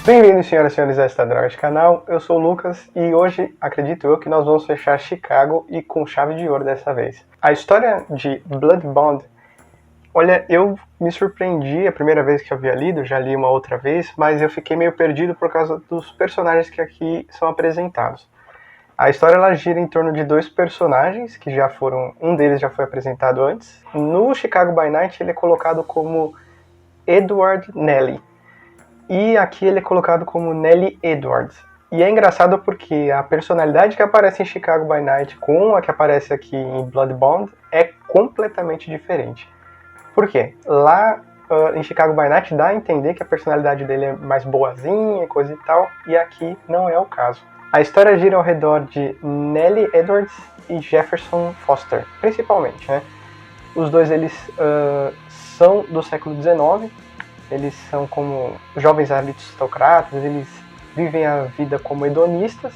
Bem-vindos, senhoras e senhores, a esta droga de canal. Eu sou o Lucas e hoje, acredito eu, que nós vamos fechar Chicago e com chave de ouro dessa vez. A história de Blood Bond, olha, eu me surpreendi a primeira vez que eu havia lido, já li uma outra vez, mas eu fiquei meio perdido por causa dos personagens que aqui são apresentados. A história ela gira em torno de dois personagens que já foram, um deles já foi apresentado antes. No Chicago by Night ele é colocado como Edward Nelly. E aqui ele é colocado como Nelly Edwards. E é engraçado porque a personalidade que aparece em Chicago by Night com a que aparece aqui em Blood Bond é completamente diferente. Por quê? Lá em Chicago by Night dá a entender que a personalidade dele é mais boazinha, coisa e tal, e aqui não é o caso. A história gira ao redor de Nelly Edwards e Jefferson Foster, principalmente, né? Os dois eles são do século XIX. Eles são como jovens aristocratas, eles vivem a vida como hedonistas.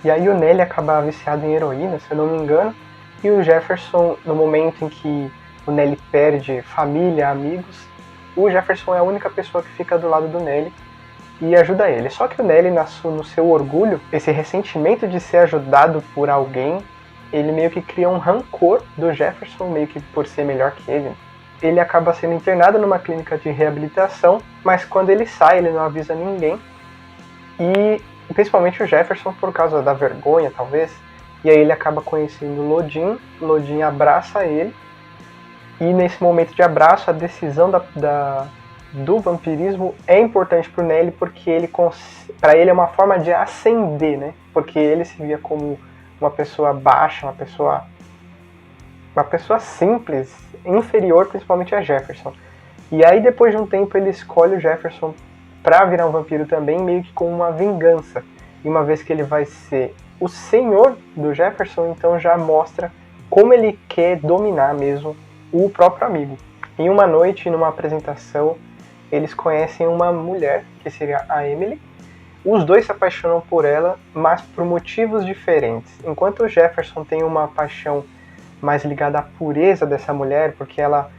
E aí o Nelly acaba viciado em heroína, se eu não me engano. E o Jefferson, no momento em que o Nelly perde família, amigos, o Jefferson é a única pessoa que fica do lado do Nelly e ajuda ele. Só que o Nelly, no seu orgulho, esse ressentimento de ser ajudado por alguém, ele meio que cria um rancor do Jefferson, meio que por ser melhor que ele. Ele acaba sendo internado numa clínica de reabilitação, mas quando ele sai, ele não avisa ninguém. E principalmente o Jefferson, por causa da vergonha, talvez. E aí ele acaba conhecendo o Lodin. Lodin abraça ele. E nesse momento de abraço, a decisão do vampirismo é importante para o Nelly, porque para ele é uma forma de ascender, né? Porque ele se via como uma pessoa baixa, uma pessoa simples, inferior principalmente a Jefferson. E aí depois de um tempo ele escolhe o Jefferson para virar um vampiro também, meio que com uma vingança. E uma vez que ele vai ser o senhor do Jefferson, então já mostra como ele quer dominar mesmo o próprio amigo. Em uma noite, numa apresentação, eles conhecem uma mulher, que seria a Emily. Os dois se apaixonam por ela, mas por motivos diferentes. Enquanto o Jefferson tem uma paixão mais ligada à pureza dessa mulher, porque ela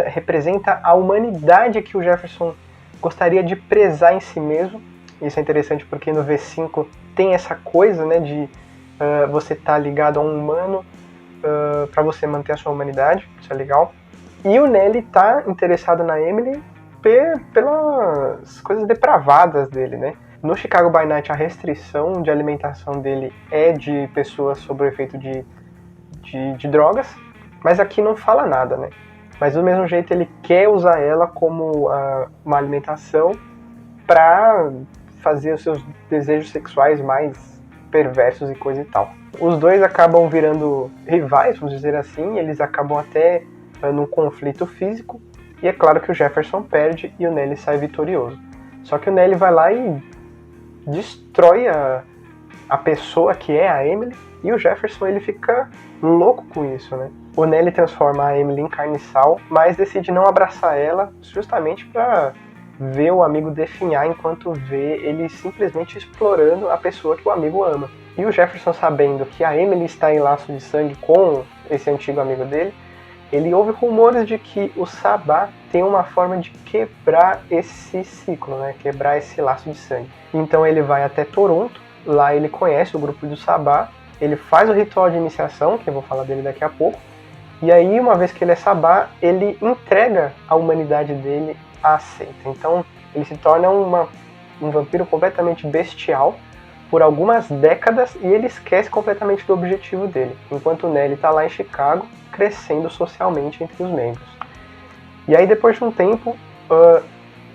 representa a humanidade que o Jefferson gostaria de prezar em si mesmo. Isso é interessante porque no V5 tem essa coisa, né, de você estar ligado a um humano para você manter a sua humanidade, isso é legal. E o Nelly está interessado na Emily pelas coisas depravadas dele, né? No Chicago by Night a restrição de alimentação dele é de pessoas sob o efeito de drogas, mas aqui não fala nada, né? Mas do mesmo jeito ele quer usar ela como uma alimentação para fazer os seus desejos sexuais mais perversos e coisa e tal. Os dois acabam virando rivais, vamos dizer assim, eles acabam até num conflito físico, e é claro que o Jefferson perde e o Nelly sai vitorioso. Só que o Nelly vai lá e destrói a pessoa que é a Emily, e o Jefferson ele fica louco com isso, né? O Nelly transforma a Emily em carniçal, mas decide não abraçar ela justamente para ver o amigo definhar enquanto vê ele simplesmente explorando a pessoa que o amigo ama. E o Jefferson, sabendo que a Emily está em laço de sangue com esse antigo amigo dele, ele ouve rumores de que o Sabá tem uma forma de quebrar esse ciclo, né? Quebrar esse laço de sangue. Então ele vai até Toronto, lá ele conhece o grupo do Sabá, ele faz o ritual de iniciação, que eu vou falar dele daqui a pouco, e aí, uma vez que ele é Sabá, ele entrega a humanidade dele à seita. Então, ele se torna um vampiro completamente bestial por algumas décadas e ele esquece completamente do objetivo dele, enquanto o Nelly está lá em Chicago, crescendo socialmente entre os membros. E aí, depois de um tempo,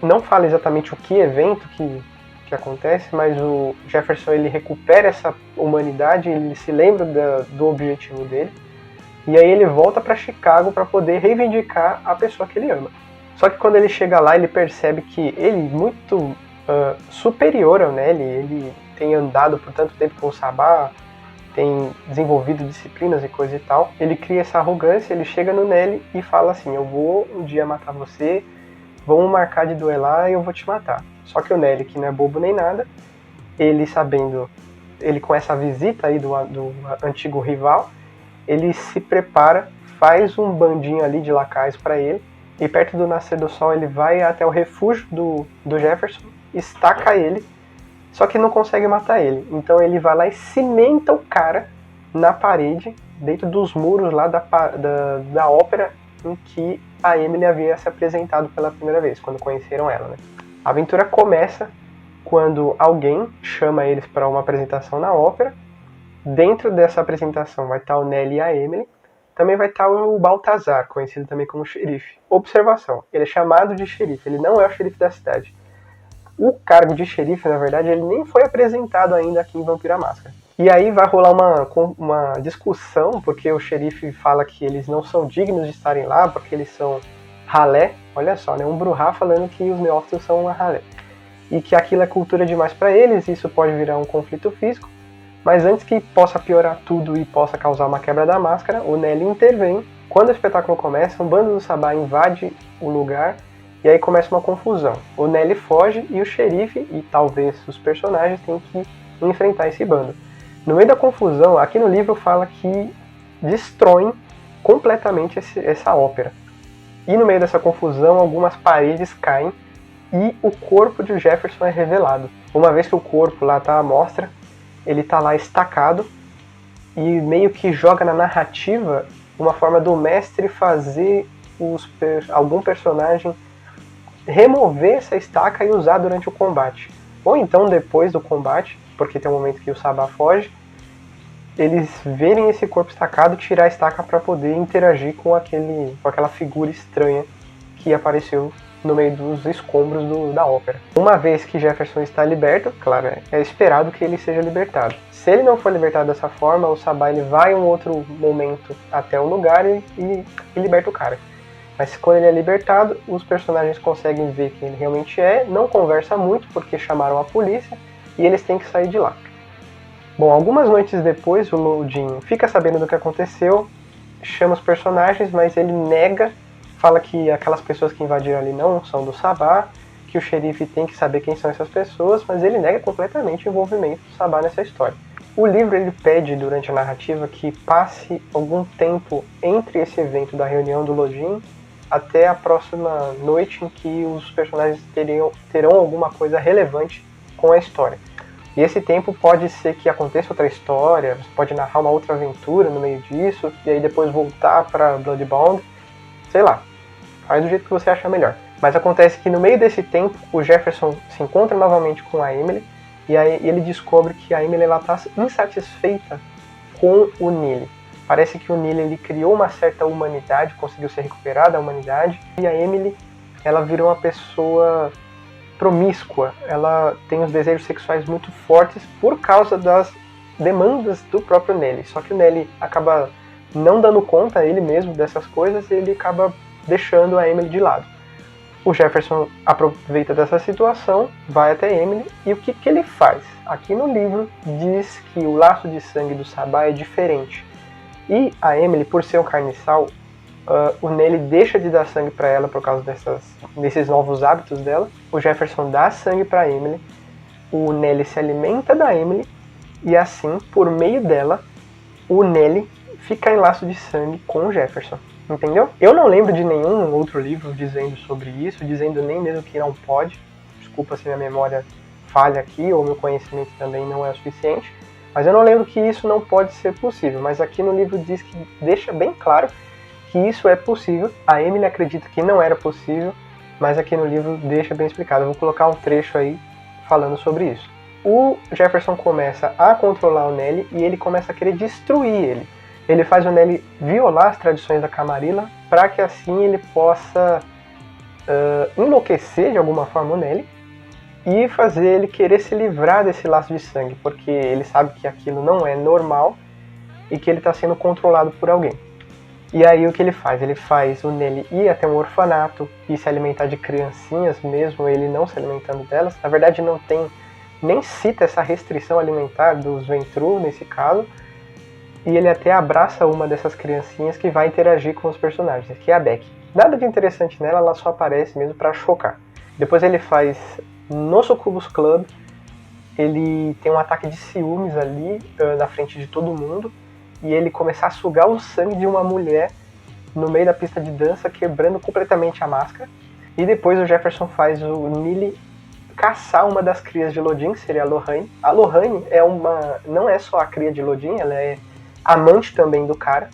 não fala exatamente o que evento que acontece, mas o Jefferson ele recupera essa humanidade, ele se lembra do objetivo dele, e aí ele volta para Chicago para poder reivindicar a pessoa que ele ama. Só que quando ele chega lá, ele percebe que ele, muito superior ao Nelly, ele tem andado por tanto tempo com o Sabá, tem desenvolvido disciplinas e coisa e tal, ele cria essa arrogância, ele chega no Nelly e fala assim: eu vou um dia matar você, vamos marcar de duelar e eu vou te matar. Só que o Nelly, que não é bobo nem nada, ele sabendo, ele com essa visita aí do antigo rival, ele se prepara, faz um bandinho ali de lacaios para ele, e perto do nascer do sol ele vai até o refúgio do Jefferson, estaca ele, só que não consegue matar ele. Então ele vai lá e cimenta o cara na parede, dentro dos muros lá da ópera em que a Emily havia se apresentado pela primeira vez, quando conheceram ela, né? A aventura começa quando alguém chama eles para uma apresentação na ópera. Dentro dessa apresentação vai estar o Nelly e a Emily. Também vai estar o Baltazar, conhecido também como xerife. Observação, ele é chamado de xerife, ele não é o xerife da cidade. O cargo de xerife, na verdade, ele nem foi apresentado ainda aqui em Vampiro à Máscara. E aí vai rolar uma discussão, porque o xerife fala que eles não são dignos de estarem lá, porque eles são ralé. Olha só, né? Um Bruhá falando que os neófitos são uma ralé. E que aquilo é cultura demais para eles, e isso pode virar um conflito físico. Mas antes que possa piorar tudo e possa causar uma quebra da máscara, o Nelly intervém. Quando o espetáculo começa, um bando do Sabá invade o lugar e aí começa uma confusão. O Nelly foge e o xerife e talvez os personagens têm que enfrentar esse bando. No meio da confusão, aqui no livro fala que destroem completamente essa ópera. E no meio dessa confusão, algumas paredes caem e o corpo de Jefferson é revelado. Uma vez que o corpo lá está à mostra, ele está lá estacado e meio que joga na narrativa uma forma do mestre fazer algum personagem remover essa estaca e usar durante o combate. Ou então depois do combate, porque tem um momento que o Sabá foge, eles verem esse corpo estacado e tirar a estaca para poder interagir com aquela figura estranha que apareceu no meio dos escombros da ópera. Uma vez que Jefferson está liberto, claro, é esperado que ele seja libertado. Se ele não for libertado dessa forma, o Sabá ele vai em um outro momento até o lugar e liberta o cara. Mas quando ele é libertado, os personagens conseguem ver quem ele realmente é, não conversa muito porque chamaram a polícia e eles têm que sair de lá. Bom, algumas noites depois, o Loudin fica sabendo do que aconteceu, chama os personagens, mas ele nega, fala que aquelas pessoas que invadiram ali não são do Sabá, que o xerife tem que saber quem são essas pessoas, mas ele nega completamente o envolvimento do Sabá nessa história. O livro ele pede, durante a narrativa, que passe algum tempo entre esse evento da reunião do Loudin até a próxima noite em que os personagens terão alguma coisa relevante com a história. E esse tempo pode ser que aconteça outra história, você pode narrar uma outra aventura no meio disso, e aí depois voltar para Bloodbound, sei lá, faz do jeito que você achar melhor. Mas acontece que no meio desse tempo, o Jefferson se encontra novamente com a Emily, e aí ele descobre que a Emily está insatisfeita com o Neely. Parece que o Neely ele criou uma certa humanidade, conseguiu se recuperar da humanidade, e a Emily ela virou uma pessoa promíscua, ela tem os desejos sexuais muito fortes por causa das demandas do próprio Neely. Só que o Neely acaba não dando conta ele mesmo dessas coisas e ele acaba deixando a Emily de lado. O Jefferson aproveita dessa situação, vai até a Emily e o que ele faz? Aqui no livro diz que o laço de sangue do Sabá é diferente. E a Emily, por ser um carniçal, o Neely deixa de dar sangue para ela por causa desses novos hábitos dela. O Jefferson dá sangue para Emily. O Neely se alimenta da Emily. E assim, por meio dela, o Neely fica em laço de sangue com o Jefferson. Entendeu? Eu não lembro de nenhum outro livro dizendo sobre isso, dizendo nem mesmo que não pode. Desculpa se minha memória falha aqui, ou meu conhecimento também não é o suficiente. Mas eu não lembro que isso não pode ser possível. Mas aqui no livro diz que deixa bem claro que isso é possível. A Emily acredita que não era possível, mas aqui no livro deixa bem explicado. Eu vou colocar um trecho aí falando sobre isso. O Jefferson começa a controlar o Neely e ele começa a querer destruir ele. Ele faz o Neely violar as tradições da Camarilla para que assim ele possa enlouquecer de alguma forma o Neely e fazer ele querer se livrar desse laço de sangue, porque ele sabe que aquilo não é normal e que ele está sendo controlado por alguém. E aí o que ele faz? Ele faz o Neely ir até um orfanato e se alimentar de criancinhas, mesmo ele não se alimentando delas. Na verdade não tem, nem cita essa restrição alimentar dos Ventrue nesse caso. E ele até abraça uma dessas criancinhas que vai interagir com os personagens, que é a Beck. Nada de interessante nela, ela só aparece mesmo para chocar. Depois ele faz no Succubus Club, ele tem um ataque de ciúmes ali na frente de todo mundo. E ele começar a sugar o sangue de uma mulher no meio da pista de dança, quebrando completamente a máscara. E depois o Jefferson faz o Neely caçar uma das crias de Lodin, que seria a Lorraine. A Lorraine não é só a cria de Lodin, ela é amante também do cara.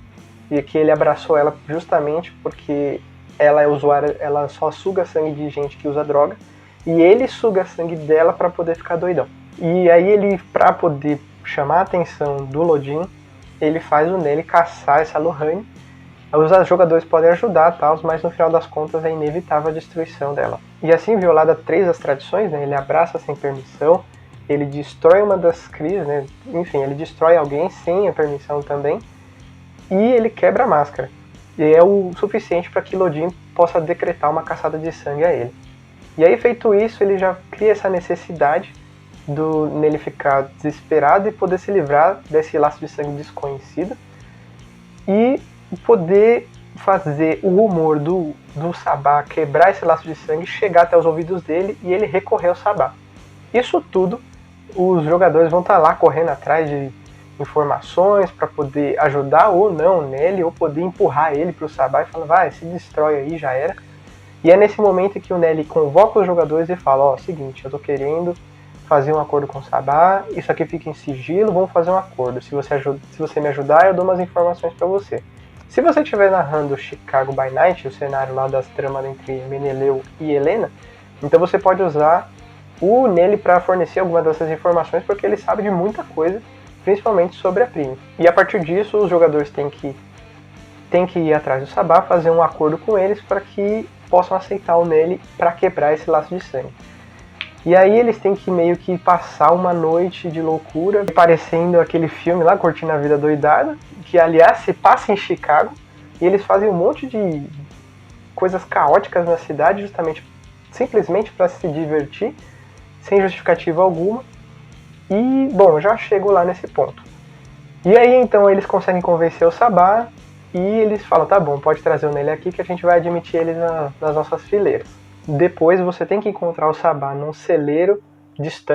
E que ele abraçou ela justamente porque ela é usuária, ela só suga sangue de gente que usa droga. E ele suga sangue dela para poder ficar doidão. E aí ele, para poder chamar a atenção do Lodin, ele faz o Neely caçar essa Lorraine. Os jogadores podem ajudar, mas no final das contas é inevitável a destruição dela. E assim, violada 3 das tradições, né, ele abraça sem permissão, ele destrói uma das crias, né, enfim, ele destrói alguém sem a permissão também, e ele quebra a máscara. E é o suficiente para que Lodin possa decretar uma caçada de sangue a ele. E aí, feito isso, ele já cria essa necessidade nele ficar desesperado e poder se livrar desse laço de sangue desconhecido e poder fazer o rumor do Sabá quebrar esse laço de sangue, chegar até os ouvidos dele e ele recorrer ao Sabá. Isso tudo, os jogadores vão estar lá correndo atrás de informações para poder ajudar ou não nele, ou poder empurrar ele para o Sabá e falar, vai, se destrói aí, já era. E é nesse momento que o Neely convoca os jogadores e fala, seguinte, eu tô querendo fazer um acordo com o Sabá, isso aqui fica em sigilo, vamos fazer um acordo. Se você me ajudar, eu dou umas informações para você. Se você estiver narrando Chicago by Night, o cenário lá das tramas entre Meneleu e Helena, então você pode usar o Neely para fornecer alguma dessas informações, porque ele sabe de muita coisa, principalmente sobre a Prime. E a partir disso, os jogadores têm que ir atrás do Sabá, fazer um acordo com eles para que possam aceitar o Neely para quebrar esse laço de sangue. E aí eles têm que meio que passar uma noite de loucura, parecendo aquele filme lá, Curtindo a Vida Doidada, que aliás se passa em Chicago, e eles fazem um monte de coisas caóticas na cidade, simplesmente para se divertir, sem justificativa alguma. E, bom, já chego lá nesse ponto. E aí então eles conseguem convencer o Sabá, e eles falam, tá bom, pode trazer o Neely aqui que a gente vai admitir eles nas nossas fileiras. Depois você tem que encontrar o Sabá num celeiro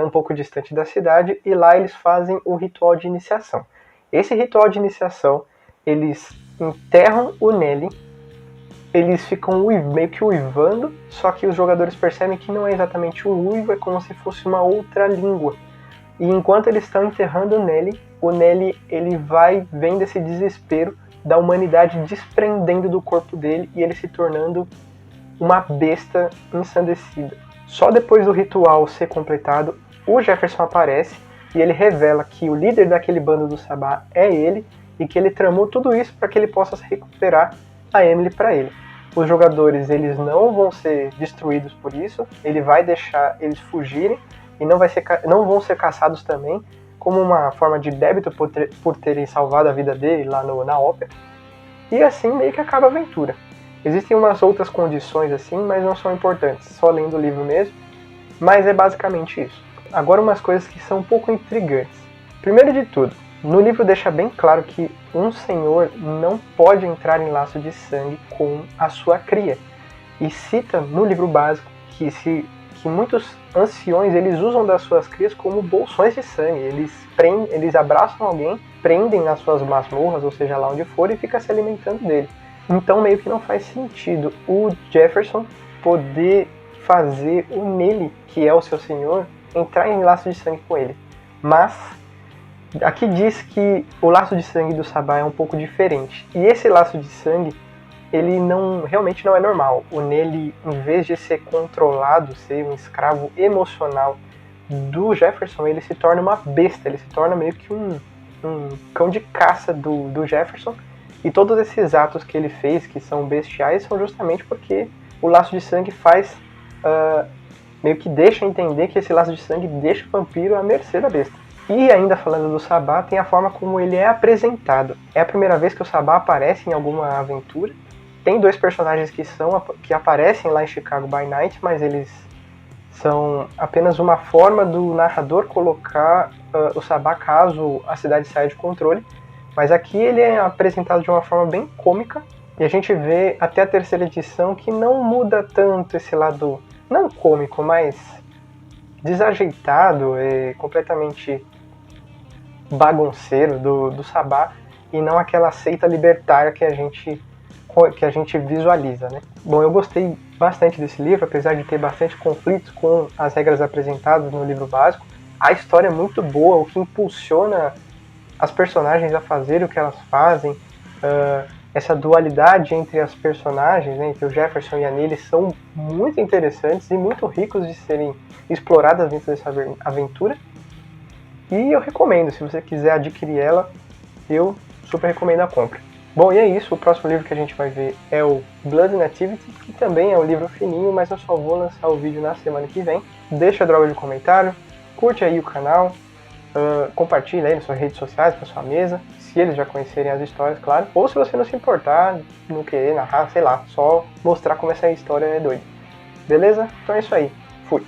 um pouco distante da cidade, e lá eles fazem o ritual de iniciação. Esse ritual de iniciação, eles enterram o Neely, eles ficam meio que uivando, só que os jogadores percebem que não é exatamente um uivo, é como se fosse uma outra língua. E enquanto eles estão enterrando o Neely ele vai vendo esse desespero da humanidade desprendendo do corpo dele e ele se tornando uma besta ensandecida. Só depois do ritual ser completado, o Jefferson aparece e ele revela que o líder daquele bando do Sabá é ele e que ele tramou tudo isso para que ele possa recuperar a Emily para ele. Os jogadores eles não vão ser destruídos por isso, ele vai deixar eles fugirem e não vão ser caçados também, como uma forma de débito por terem salvado a vida dele lá na ópera. E assim meio que acaba a aventura. Existem umas outras condições assim, mas não são importantes, só lendo o livro mesmo, mas é basicamente isso. Agora umas coisas que são um pouco intrigantes. Primeiro de tudo, no livro deixa bem claro que um senhor não pode entrar em laço de sangue com a sua cria. E cita no livro básico que muitos anciões eles usam das suas crias como bolsões de sangue. Eles abraçam alguém, prendem nas suas masmorras, ou seja lá onde for, e fica se alimentando dele. Então meio que não faz sentido o Jefferson poder fazer o Neely, que é o seu senhor, entrar em laço de sangue com ele. Mas aqui diz que o laço de sangue do Sabá é um pouco diferente. E esse laço de sangue, ele realmente não é normal. O Neely, em vez de ser controlado, ser um escravo emocional do Jefferson, ele se torna uma besta, ele se torna meio que um cão de caça do Jefferson. E todos esses atos que ele fez, que são bestiais, são justamente porque o laço de sangue meio que deixa entender que esse laço de sangue deixa o vampiro à mercê da besta. E ainda falando do Sabá, tem a forma como ele é apresentado. É a primeira vez que o Sabá aparece em alguma aventura. Tem 2 personagens que aparecem lá em Chicago by Night, mas eles são apenas uma forma do narrador colocar o Sabá caso a cidade saia de controle. Mas aqui ele é apresentado de uma forma bem cômica, e a gente vê até a 3ª edição que não muda tanto esse lado, não cômico, mas desajeitado, completamente bagunceiro do Sabá, e não aquela seita libertária que a gente que a gente visualiza, né? Bom, eu gostei bastante desse livro, apesar de ter bastante conflitos com as regras apresentadas no livro básico. A história é muito boa, o que impulsiona as personagens a fazerem o que elas fazem, essa dualidade entre as personagens, né, entre o Jefferson e a Neely, são muito interessantes e muito ricos de serem exploradas dentro dessa aventura. E eu recomendo, se você quiser adquirir ela, eu super recomendo a compra. Bom, e é isso, o próximo livro que a gente vai ver é o Blood Nativity, que também é um livro fininho, mas eu só vou lançar o vídeo na semana que vem. Deixa a droga de comentário, curte aí o canal, compartilha aí nas suas redes sociais, para sua mesa, se eles já conhecerem as histórias, claro. Ou se você não se importar, não querer narrar, sei lá, só mostrar como essa história é doida. Beleza? Então é isso aí.